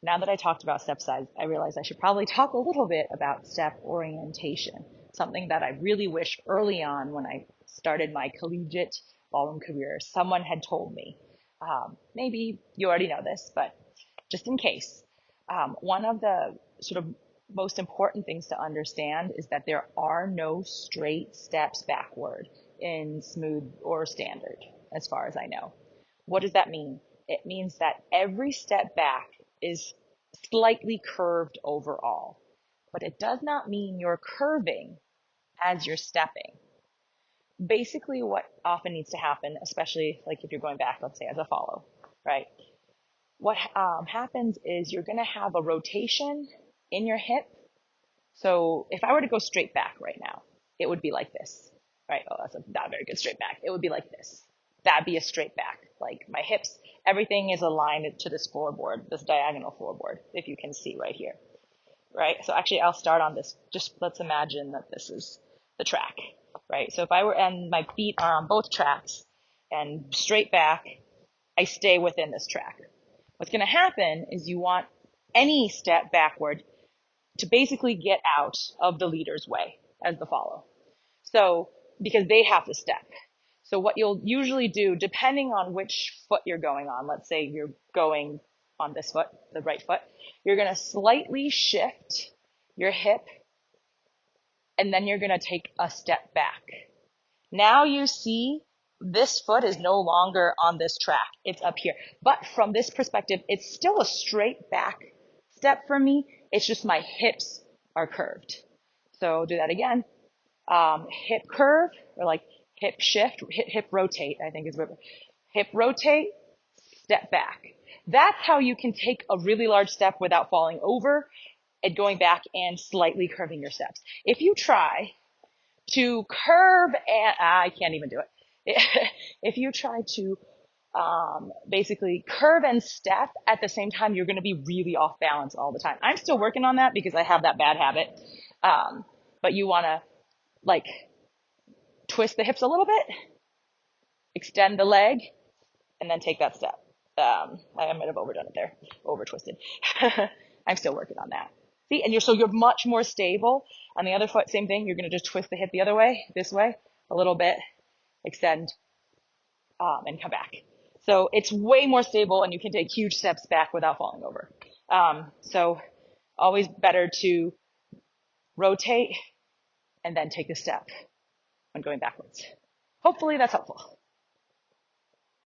Now that I talked about step size, I realized I should probably talk a little bit about step orientation, something that I really wish early on when I started my collegiate ballroom career, someone had told me. Maybe you already know this, but just in case, one of the sort of most important things to understand is that there are no straight steps backward in smooth or standard, as far as I know. What does that mean? It means that every step back is slightly curved overall, but it does not mean you're curving as you're stepping. Basically, what often needs to happen, especially like if you're going back, let's say as a follow, right? What happens is you're going to have a rotation in your hip. So if I were to go straight back right now, it would be like this, right? Oh, that's not a very good straight back. It would be like this. That'd be a straight back. Like my hips, everything is aligned to this floorboard, this diagonal floorboard, if you can see right here, right? So actually I'll start on this. Just let's imagine that this is the track, right? So if I were, and my feet are on both tracks and straight back, I stay within this track. What's going to happen is you want any step backward to basically get out of the leader's way as the follow. So, because they have to step. So what you'll usually do, depending on which foot you're going on, let's say you're going on this foot, the right foot, you're going to slightly shift your hip and then you're going to take a step back. Now you see this foot is no longer on this track. It's up here. But from this perspective, it's still a straight back step for me. It's just my hips are curved. So do that again. Hip curve, or like hip shift, hip rotate, I think is what, hip rotate, step back. That's how you can take a really large step without falling over and going back and slightly curving your steps. If you try to curve, and I can't even do it. If you try to basically curve and step at the same time, you're going to be really off balance all the time. I'm still working on that because I have that bad habit. But you want to like twist the hips a little bit, extend the leg, and then take that step. I might have overdone it there, over twisted. I'm still working on that. See, and you're much more stable. On the other foot, same thing. You're going to just twist the hip the other way, this way, a little bit, extend, and come back. So it's way more stable, and you can take huge steps back without falling over. So always better to rotate and then take a step when going backwards. Hopefully that's helpful.